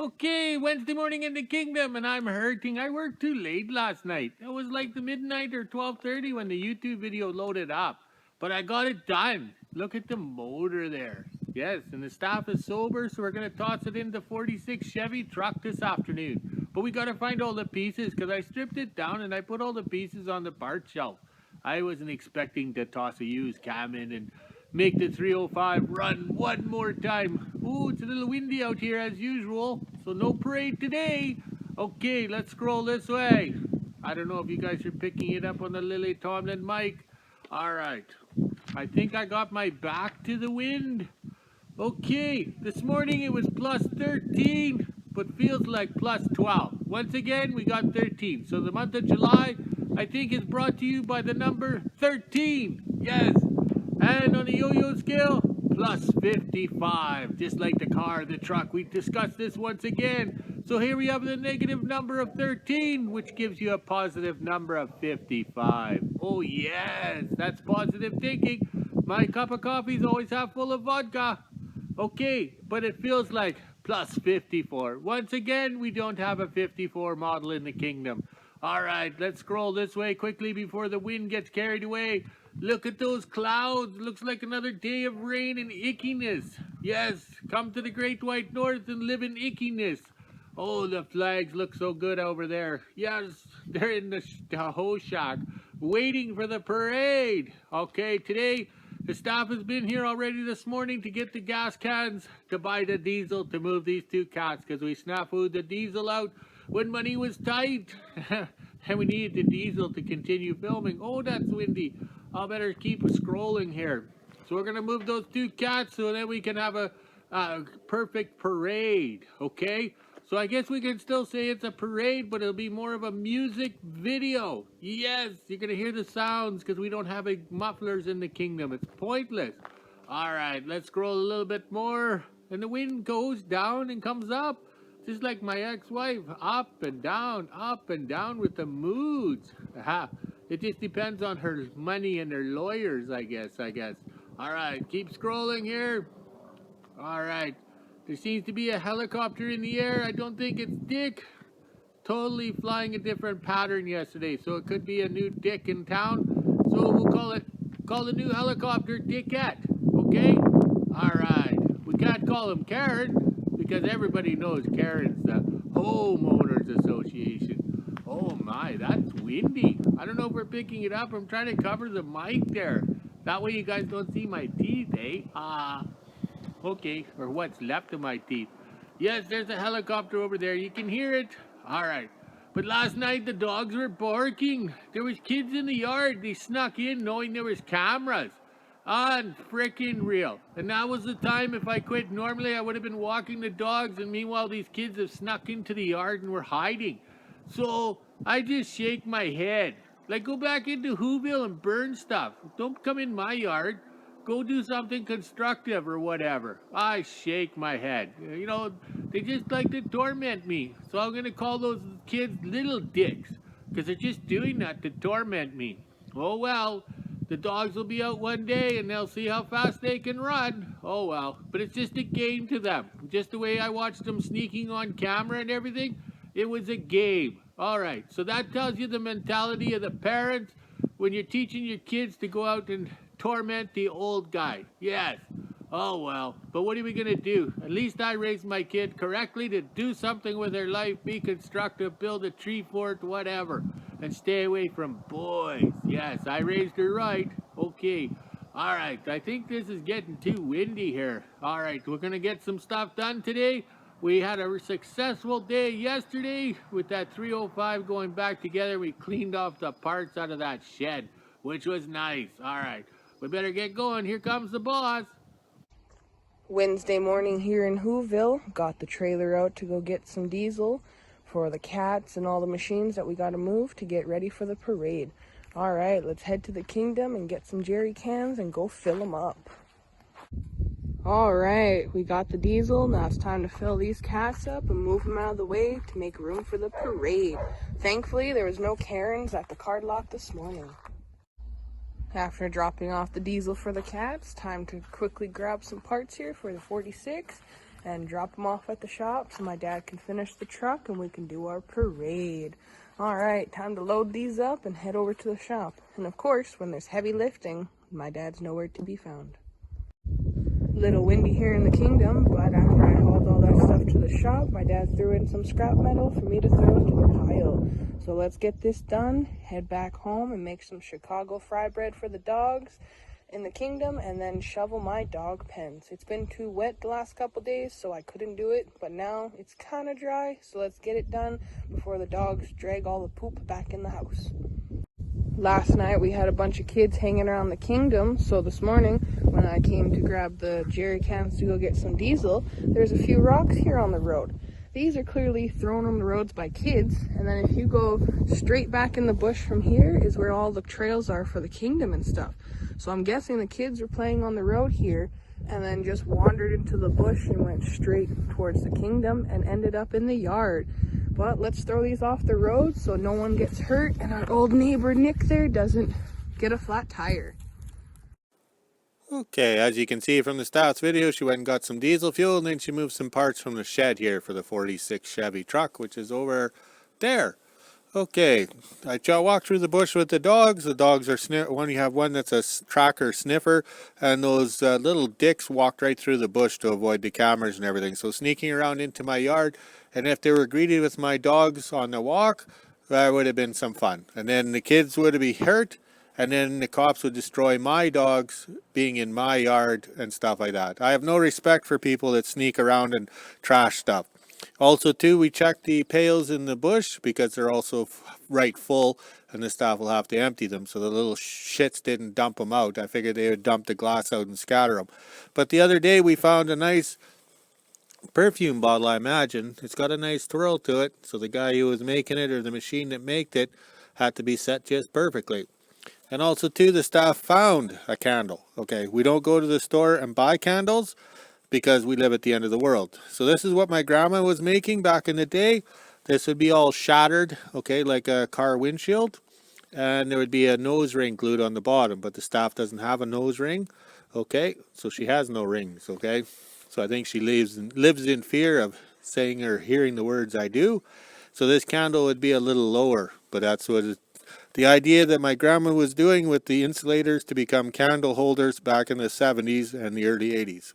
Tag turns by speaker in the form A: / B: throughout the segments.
A: Okay, Wednesday morning in the kingdom, and I'm hurting. I worked too late last night. It was like the midnight or 12:30 when the YouTube video loaded up. But I got it done. Look at the motor there. Yes, and the staff is sober, so we're gonna toss it in the 46 Chevy truck this afternoon. But we gotta find all the pieces, because I stripped it down and I put all the pieces on the part shelf. I wasn't expecting to toss a used cam in and make the 305 run one more time. Ooh, it's a little windy out here as usual, so no parade today. Okay, let's scroll this way. I don't know if you guys are picking it up on the Lily Tomlin mic. All right, I think I got my back to the wind. Okay, this morning it was plus 13, but feels like plus 12. Once again, we got 13. So the month of July, I think, is brought to you by the number 13. Yes. And on the yo-yo scale, plus 55. Just like the car, the truck. We discussed this once again. So here we have the negative number of 13, which gives you a positive number of 55. Oh, yes. That's positive thinking. My cup of coffee is always half full of vodka. Okay, but it feels like plus 54. Once again, we don't have a 54 model in the kingdom. All right, let's scroll this way quickly before the wind gets carried away. Look at those clouds. Looks like another day of rain and ickiness. Yes, come to the Great White North and live in ickiness. Oh, the flags look so good over there. Yes, they're in the hoe shack waiting for the parade. Okay, today the staff has been here already this morning to get the gas cans to buy the diesel to move these two cats because we snafu'd the diesel out when money was tight and we needed the diesel to continue filming. Oh, that's windy. I better keep scrolling here. So we're going to move those two cats so then we can have a perfect parade, okay? So I guess we can still say it's a parade, but it'll be more of a music video. Yes, you're going to hear the sounds because we don't have mufflers in the kingdom. It's pointless. All right, let's scroll a little bit more. And the wind goes down and comes up. Just like my ex-wife, up and down with the moods. Aha. It just depends on her money and her lawyers, I guess. All right, keep scrolling here. All right. There seems to be a helicopter in the air. I don't think it's Dick. Totally flying a different pattern yesterday. So it could be a new Dick in town. So we'll call the new helicopter Dickette. Okay? All right. We can't call him Karen because everybody knows Karen's the Homeowners Association. Oh my, that's windy. I don't know if we're picking it up. I'm trying to cover the mic there. That way you guys don't see my teeth, eh? Okay, or what's left of my teeth. Yes, there's a helicopter over there. You can hear it. All right. But last night the dogs were barking. There was kids in the yard. They snuck in knowing there was cameras. Unfrickin' real. And that was the time if I quit. Normally I would have been walking the dogs, and meanwhile these kids have snuck into the yard and were hiding. So I just shake my head. Like, go back into WHO-ville and burn stuff. Don't come in my yard. Go do something constructive or whatever. I shake my head. You know, they just like to torment me. So I'm going to call those kids little dicks because they're just doing that to torment me. Oh well, the dogs will be out one day and they'll see how fast they can run. Oh well, but it's just a game to them. Just the way I watched them sneaking on camera and everything, it was a game. All right, so that tells you the mentality of the parents when you're teaching your kids to go out and torment the old guy. Yes. Oh well. But what are we gonna do? At least I raised my kid correctly to do something with her life, be constructive, build a tree fort, whatever. And stay away from boys. Yes, I raised her right. Okay. Alright, I think this is getting too windy here. Alright, we're gonna get some stuff done today. We had a successful day yesterday with that 305 going back together. We cleaned off the parts out of that shed, which was nice. Alright. We better get going. Here comes the boss.
B: Wednesday morning here in WHO-ville. Got the trailer out to go get some diesel for the cats and all the machines that we got to move to get ready for the parade. All right, let's head to the kingdom and get some jerry cans and go fill them up. All right, we got the diesel. Now it's time to fill these cats up and move them out of the way to make room for the parade. Thankfully, there was no Karens at the card lot this morning. After dropping off the diesel for the cats, time to quickly grab some parts here for the 46 and drop them off at the shop so my dad can finish the truck and we can do our parade. All right, time to load these up and head over to the shop. And of course, when there's heavy lifting, my dad's nowhere to be found. Little windy here in the kingdom, but after I hauled all that stuff to the shop, my dad threw in some scrap metal for me to throw into the pile. So let's get this done, head back home and make some Chicago fry bread for the dogs in the kingdom, and then shovel my dog pens. It's been too wet the last couple days, so I couldn't do it, but now it's kind of dry, so let's get it done before the dogs drag all the poop back in the house. Last night we had a bunch of kids hanging around the kingdom, so this morning when I came to grab the jerry cans to go get some diesel, there's a few rocks here on the road. These are clearly thrown on the roads by kids, and then if you go straight back in the bush from here is where all the trails are for the kingdom and stuff. So I'm guessing the kids were playing on the road here and then just wandered into the bush and went straight towards the kingdom and ended up in the yard. But let's throw these off the road so no one gets hurt and our old neighbor Nick there doesn't get a flat tire.
C: Okay, as you can see from the stats video, she went and got some diesel fuel, and then she moved some parts from the shed here for the 46 Chevy truck, which is over there. Okay, I walked through the bush with the dogs. The dogs are you have one that's a tracker sniffer, and those little dicks walked right through the bush to avoid the cameras and everything. So sneaking around into my yard, and if they were greeted with my dogs on the walk, that would have been some fun. And then the kids would have been hurt, and then the cops would destroy my dogs being in my yard and stuff like that. I have no respect for people that sneak around and trash stuff. Also, too, we checked the pails in the bush because they're also right full, and the staff will have to empty them, so the little shits didn't dump them out. I figured they would dump the glass out and scatter them. But the other day we found a nice perfume bottle, I imagine. It's got a nice twirl to it, so the guy who was making it, or the machine that made it, had to be set just perfectly. And also, too, the staff found a candle. Okay, we don't go to the store and buy candles because we live at the end of the world. So this is what my grandma was making back in the day. This would be all shattered, okay, like a car windshield. And there would be a nose ring glued on the bottom, but the staff doesn't have a nose ring, okay? So she has no rings, okay? So I think she lives in fear of saying or hearing the words I do. So this candle would be a little lower, but that's what the idea that my grandma was doing with the insulators to become candle holders back in the 70s and the early 80s.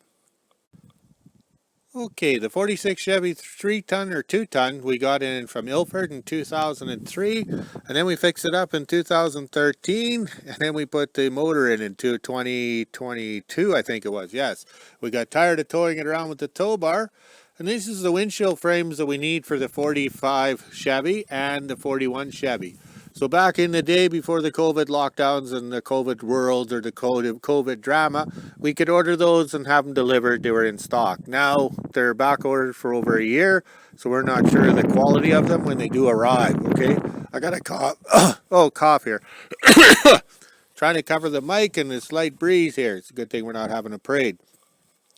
C: Okay, the 46 Chevy 3-ton or 2-ton we got in from Ilford in 2003, and then we fixed it up in 2013, and then we put the motor in 2022, I think it was. Yes, we got tired of towing it around with the tow bar, and this is the windshield frames that we need for the 45 Chevy and the 41 Chevy. So back in the day before the COVID lockdowns and the COVID world or the COVID drama, we could order those and have them delivered. They were in stock. Now they're back ordered for over a year, so we're not sure of the quality of them when they do arrive, okay? I got a cough. Oh, cough here. Trying to cover the mic and this light breeze here. It's a good thing we're not having a parade.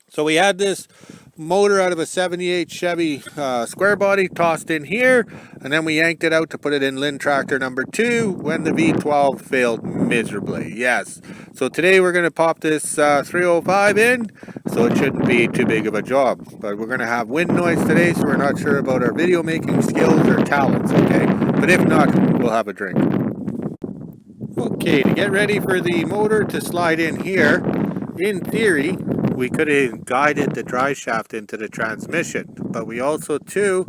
C: So we had this motor out of a 78 Chevy square body tossed in here, and then we yanked it out to put it in Lynn tractor number 2 when the V12 failed miserably. Yes. So today we're going to pop this 305 in, so it shouldn't be too big of a job. But we're going to have wind noise today, so we're not sure about our video making skills or talents, okay? But if not, we'll have a drink. Okay, to get ready for the motor to slide in here, in theory, we could have guided the drive shaft into the transmission, but we also too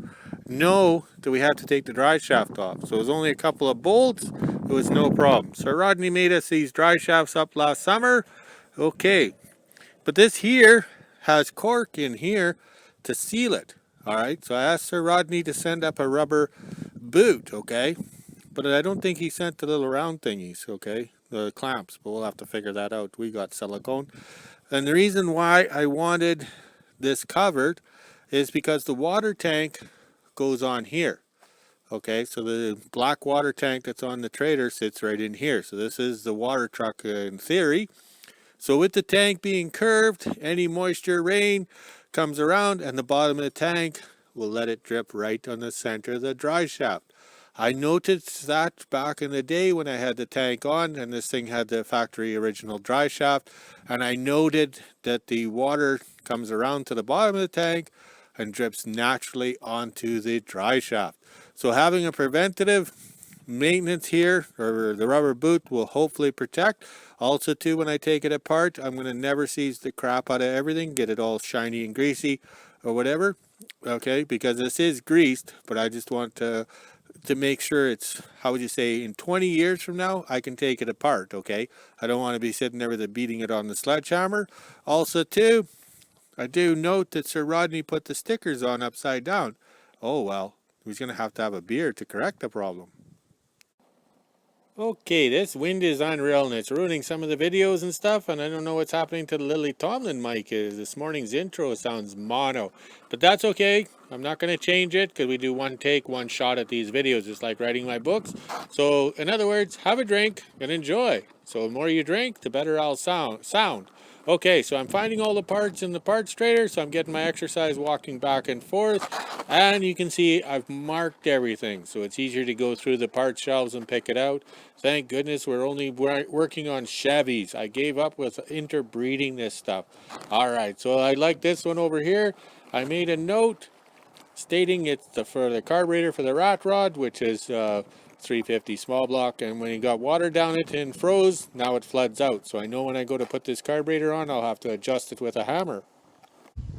C: know that we have to take the drive shaft off. So it was only a couple of bolts, it was no problem. So Rodney made us these drive shafts up last summer. Okay, but this here has cork in here to seal it. All right, so I asked Sir Rodney to send up a rubber boot, okay? But I don't think he sent the little round thingies, okay? The clamps, but we'll have to figure that out. We got silicone. And the reason why I wanted this covered is because the water tank goes on here. Okay, so the black water tank that's on the trailer sits right in here. So this is the water truck in theory. So with the tank being curved, any moisture, rain comes around and the bottom of the tank will let it drip right on the center of the drive shaft. I noticed that back in the day when I had the tank on and this thing had the factory original dry shaft, and I noted that the water comes around to the bottom of the tank and drips naturally onto the dry shaft. So having a preventative maintenance here, or the rubber boot, will hopefully protect. Also too, when I take it apart, I'm going to never seize the crap out of everything, get it all shiny and greasy or whatever, okay, because this is greased, but I just want to make sure it's, how would you say, in 20 years from now, I can take it apart, okay? I don't want to be sitting there with it beating it on the sledgehammer. Also too, I do note that Sir Rodney put the stickers on upside down. Oh well, he's going to have a beer to correct the problem. Okay, this wind is unreal and it's ruining some of the videos and stuff, and I don't know what's happening to the Lily Tomlin mic. This morning's intro sounds mono, but that's okay. I'm not going to change it because we do one take, one shot at these videos. It's like writing my books. So in other words, have a drink and enjoy. So the more you drink, the better I'll sound. Okay, so I'm finding all the parts in the parts trader, so I'm getting my exercise walking back and forth, and you can see I've marked everything, so it's easier to go through the parts shelves and pick it out. Thank goodness we're only working on Chevys. I gave up with interbreeding this stuff. All right, so I like this one over here. I made a note stating it's for the carburetor for the rat rod, which is 350 small block, and when you got water down it and froze, now it floods out. So I know when I go to put this carburetor on, I'll have to adjust it with a hammer.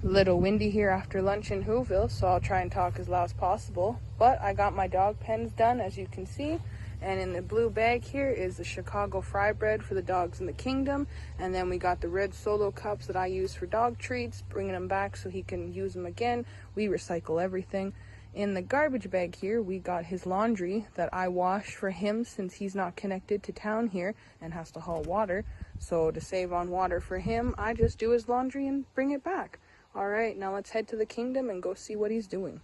B: Little windy here after lunch in WHO-ville, so I'll try and talk as loud as possible. But I got my dog pens done, as you can see. And in the blue bag here is the Chicago fry bread for the dogs in the kingdom. And then we got the red Solo cups that I use for dog treats, bringing them back so he can use them again. We recycle everything. In the garbage bag here, we got his laundry that I wash for him since he's not connected to town here and has to haul water. So to save on water for him, I just do his laundry and bring it back. All right, now let's head to the kingdom and go see what he's doing.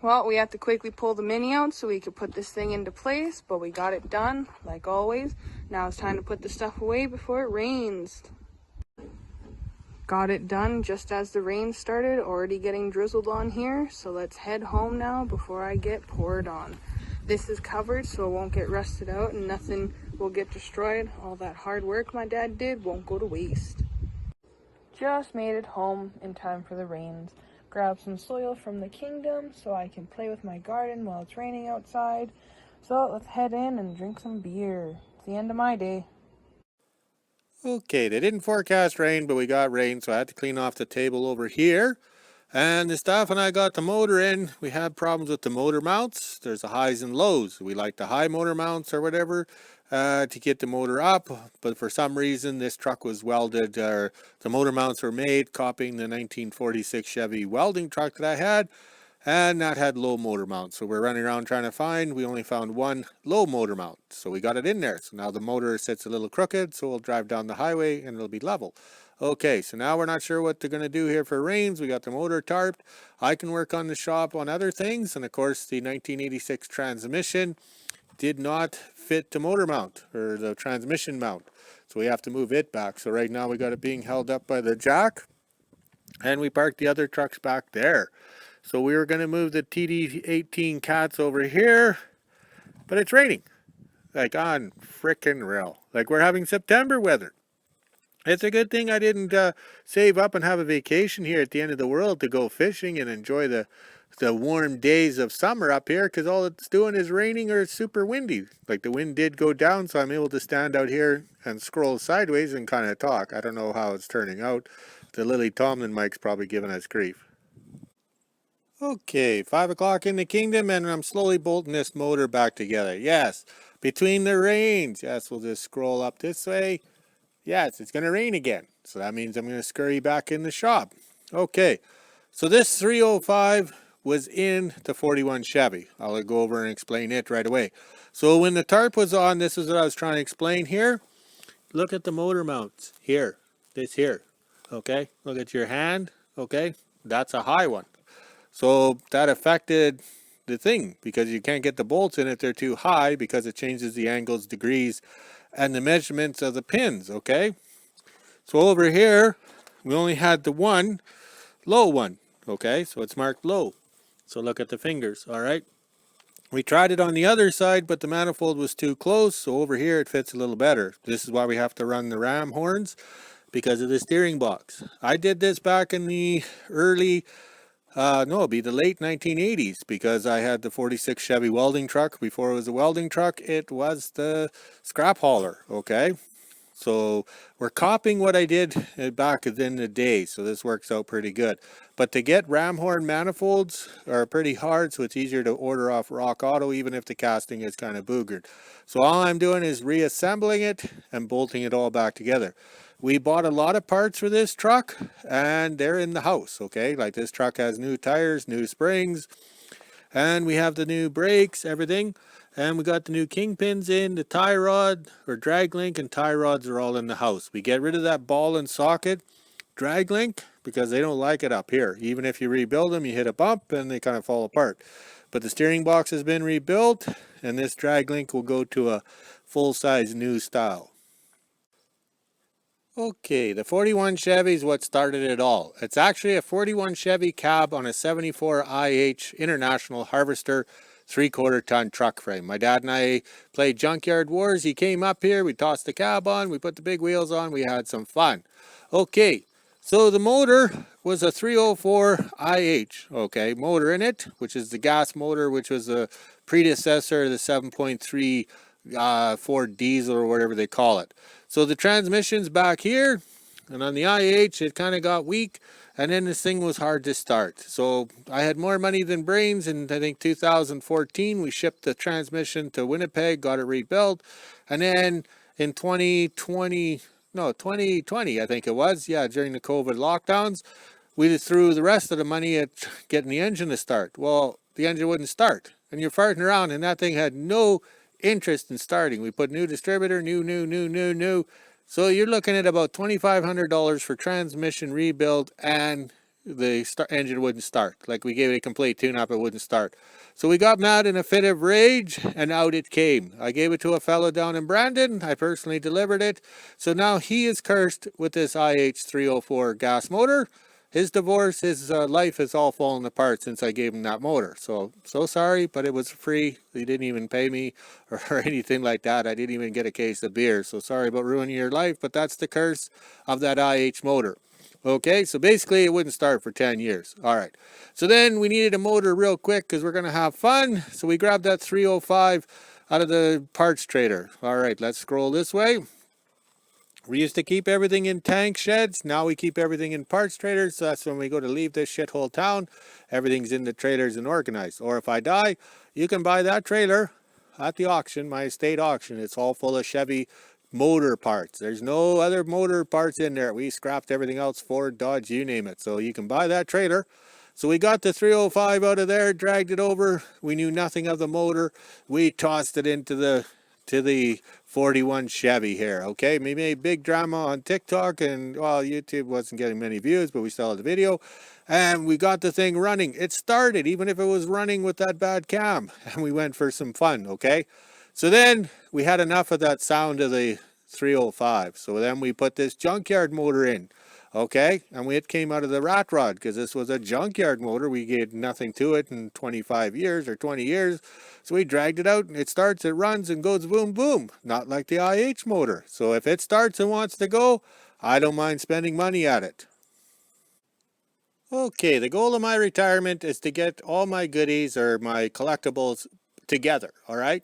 B: Well, we have to quickly pull the Mini out so we could put this thing into place, but we got it done, like always. Now it's time to put the stuff away before it rains. Got it done just as the rain started, already getting drizzled on here, so let's head home now before I get poured on. This is covered so it won't get rusted out and nothing will get destroyed. All that hard work my dad did won't go to waste. just made it home in time for the rains. Grab some soil from the kingdom so I can play with my garden while it's raining outside. So let's head in and drink some beer. It's the end of my day.
C: Okay, they didn't forecast rain, but we got rain, so I had to clean off the table over here. And the staff and I got the motor in. We had problems with the motor mounts. There's the highs and lows. We like the high motor mounts or whatever to get the motor up. But for some reason, this truck was welded, or the motor mounts were made copying the 1946 Chevy welding truck that I had. And that had low motor mount. So we're running around trying to find. We only found one low motor mount. So we got it in there. So now the motor sits a little crooked. So we'll drive down the highway and it'll be level. Okay, so now we're not sure what they're going to do here for rains. We got the motor tarped. I can work on the shop on other things. And of course, the 1986 transmission did not fit the motor mount or the transmission mount. So we have to move it back. So right now we got it being held up by the jack. And we parked the other trucks back there. So we were going to move the TD18 cats over here, but it's raining. Like on frickin' real. Like we're having September weather. It's a good thing I didn't save up and have a vacation here at the end of the world to go fishing and enjoy the warm days of summer up here, because all it's doing is raining or it's super windy. Like the wind did go down, so I'm able to stand out here and scroll sideways and kind of talk. I don't know how it's turning out. The Lily Tomlin mic's probably giving us grief. Okay, 5 o'clock in the kingdom, and I'm slowly bolting this motor back together. Yes, between the rains. Yes, we'll just scroll up this way. Yes, it's going to rain again. So that means I'm going to scurry back in the shop. Okay, so this 305 was in the 41 Chevy. I'll go over and explain it right away. So when the tarp was on, this is what I was trying to explain here. Look at the motor mounts here. This here. Okay, look at your hand. Okay, that's a high one. So that affected the thing because you can't get the bolts in if they're too high because it changes the angles, degrees, and the measurements of the pins, okay? So over here, we only had the one low one, okay? So it's marked low. So look at the fingers, all right? We tried it on the other side, but the manifold was too close, so over here it fits a little better. This is why we have to run the ram horns because of the steering box. I did this back in the early no, it'd be the late 1980s because I had the 46 Chevy welding truck. Before it was a welding truck, it was the scrap hauler, okay? So we're copying what I did back in the day, so this works out pretty good. But to get ram horn manifolds are pretty hard, so it's easier to order off Rock Auto even if the casting is kind of boogered. So all I'm doing is reassembling it and bolting it all back together. We bought a lot of parts for this truck and they're in the house, okay? Like this truck has new tires, new springs, and we have the new brakes, everything. And we got the new kingpins in, the tie rod or drag link and tie rods are all in the house. We get rid of that ball and socket drag link because they don't like it up here. Even if you rebuild them, you hit a bump and they kind of fall apart. But the steering box has been rebuilt and this drag link will go to a full-size new style. Okay, the 41 Chevy is what started it all. It's actually a 41 Chevy cab on a 74 IH International Harvester 3/4 ton truck frame. My dad and I played Junkyard Wars. He came up here, we tossed the cab on, we put the big wheels on, we had some fun. Okay, so the motor was a 304 IH, okay, motor in it, which is the gas motor, which was a predecessor of the 7.3 Ford diesel or whatever they call it. So the transmission's back here, and on the IH it kind of got weak, and then this thing was hard to start. So I had more money than brains, and I think 2014 we shipped the transmission to Winnipeg, got it rebuilt, and then in 2020 I think it was, yeah, during the COVID lockdowns, we threw the rest of the money at getting the engine to start. Well, the engine wouldn't start, and you're farting around, and that thing had no interest in starting. We put new distributor, new. So you're looking at about $2,500 for transmission rebuild, and the engine wouldn't start. Like we gave it a complete tune-up, it wouldn't start. So we got mad in a fit of rage, and out it came. I gave it to a fellow down in Brandon. I personally delivered it. So now he is cursed with this IH304 gas motor, his divorce, his life has all fallen apart since I gave him that motor. So sorry, but it was free. He didn't even pay me or anything like that. I didn't even get a case of beer. So sorry about ruining your life, but that's the curse of that IH motor. Okay, so basically it wouldn't start for 10 years. All right. So then we needed a motor real quick because we're going to have fun. So we grabbed that 305 out of the parts trader. All right, let's scroll this way. We used to keep everything in tank sheds. Now we keep everything in parts traders. So that's when we go to leave this shithole town. Everything's in the trailers and organized. Or if I die, you can buy that trailer at the auction, my estate auction. It's all full of Chevy motor parts. There's no other motor parts in there. We scrapped everything else, Ford, Dodge, you name it. So you can buy that trailer. So we got the 305 out of there, dragged it over. We knew nothing of the motor. We tossed it into the 41 Chevy here. Okay, we made big drama on TikTok, and well, YouTube wasn't getting many views, but we still had the video, and we got the thing running. It started, even if it was running with that bad cam, and we went for some fun. Okay, so then we had enough of that sound of the 305, so then we put this junkyard motor in. Okay, and it came out of the rat rod because this was a junkyard motor. We gave nothing to it in 25 years or 20 years. So we dragged it out and it starts, it runs and goes boom, boom. Not like the IH motor. So if it starts and wants to go, I don't mind spending money at it. Okay, the goal of my retirement is to get all my goodies or my collectibles together, all right?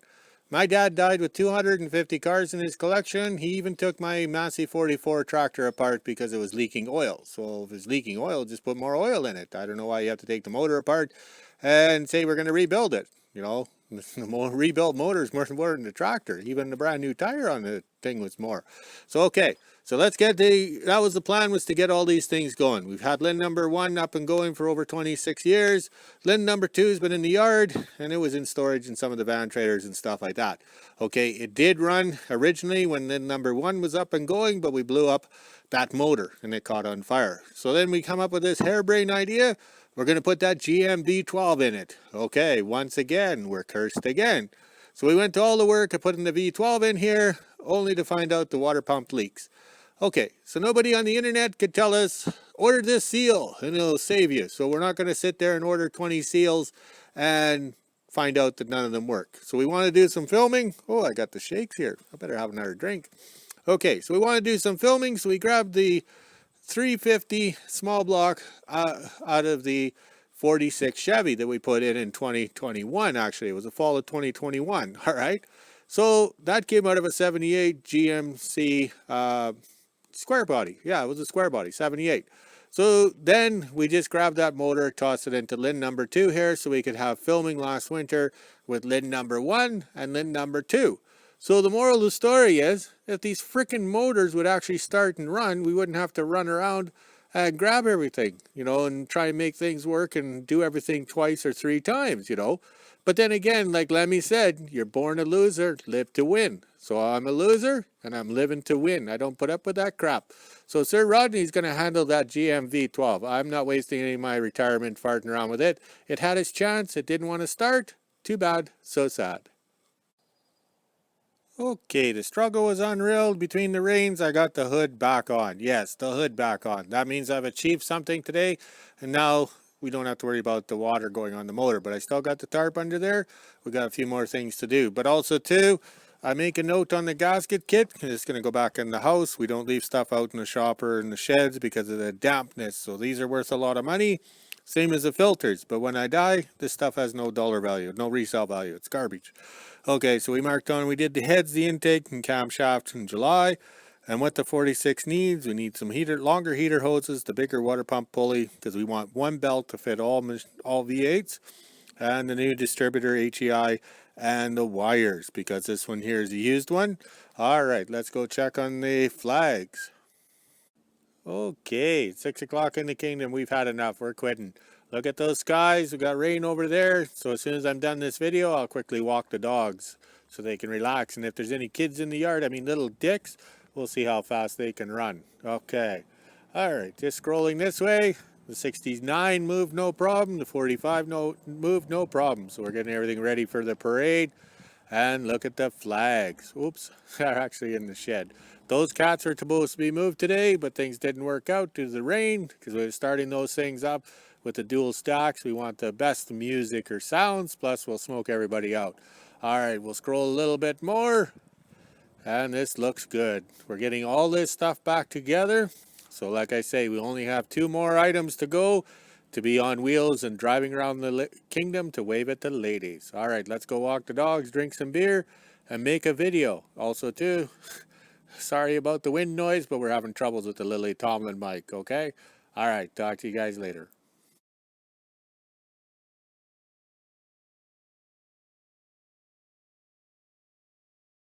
C: My dad died with 250 cars in his collection. He even took my Massey 44 tractor apart because it was leaking oil. So if it's leaking oil, just put more oil in it. I don't know why you have to take the motor apart and say we're going to rebuild it. You know, the rebuilt motor is more important than the tractor. Even the brand new tire on the thing was more. So, okay. So let's get that was the plan, was to get all these things going. We've had Lynn number 1 up and going for over 26 years. Lynn number 2 has been in the yard and it was in storage in some of the van traders and stuff like that. Okay, it did run originally when Lynn number 1 was up and going, but we blew up that motor and it caught on fire. So then we come up with this harebrained idea. We're going to put that GM V12 in it. Okay, once again, we're cursed again. So we went to all the work of putting the V12 in here, only to find out the water pump leaks. Okay, so nobody on the internet could tell us, order this seal and it'll save you. So we're not going to sit there and order 20 seals and find out that none of them work. So we want to do some filming. Oh, I got the shakes here. I better have another drink. Okay, so we want to do some filming. So we grabbed the 350 small block out of the 46 Chevy that we put in 2021. Actually, it was the fall of 2021. All right. So that came out of a 78 GMC square body. Yeah, it was a square body, 78. So then we just grabbed that motor, tossed it into Lynn number 2 here so we could have filming last winter with Lynn number 1 and Lynn number 2. So the moral of the story is, if these frickin' motors would actually start and run, we wouldn't have to run around and grab everything, you know, and try and make things work and do everything twice or 3 times, you know. But then again, like Lemmy said, you're born a loser, live to win. So I'm a loser and I'm living to win. I don't put up with that crap. So Sir Rodney's going to handle that GM V12. I'm not wasting any of my retirement farting around with it. It had its chance. It didn't want to start. Too bad. So sad. Okay, the struggle was unreal. Between the rains, I got the hood back on. Yes, the hood back on. That means I've achieved something today. And now we don't have to worry about the water going on the motor. But I still got the tarp under there. We got a few more things to do. But also, too, I make a note on the gasket kit. It's going to go back in the house. We don't leave stuff out in the shop or in the sheds because of the dampness. So these are worth a lot of money. Same as the filters. But when I die, this stuff has no dollar value, no resale value. It's garbage. Okay, so we marked on, we did the heads, the intake, and camshaft in July. And what the 46 needs, we need some longer heater hoses, the bigger water pump pulley, because we want one belt to fit all V8s, and the new distributor HEI, and the wires, because this one here is a used one. All right, let's go check on the flags. Okay, 6 o'clock in the kingdom. We've had enough. We're quitting. Look at those skies. We got rain over there. So as soon as I'm done this video, I'll quickly walk the dogs so they can relax. And if there's any kids in the yard, I mean little dicks, we'll see how fast they can run. Okay. All right, just scrolling this way. The 69 moved no problem. The 45 moved no problem. So we're getting everything ready for the parade. And look at the flags. Oops, they're actually in the shed. Those cats were supposed to be moved today, but things didn't work out due to the rain because we were starting those things up with the dual stacks. We want the best music or sounds, plus we'll smoke everybody out. All right, we'll scroll a little bit more, and this looks good. We're getting all this stuff back together. So like I say, we only have 2 more items to go to be on wheels and driving around the kingdom to wave at the ladies. All right, let's go walk the dogs, drink some beer, and make a video. Also too, sorry about the wind noise, but we're having troubles with the Lily Tomlin mic, okay? All right, talk to you guys later.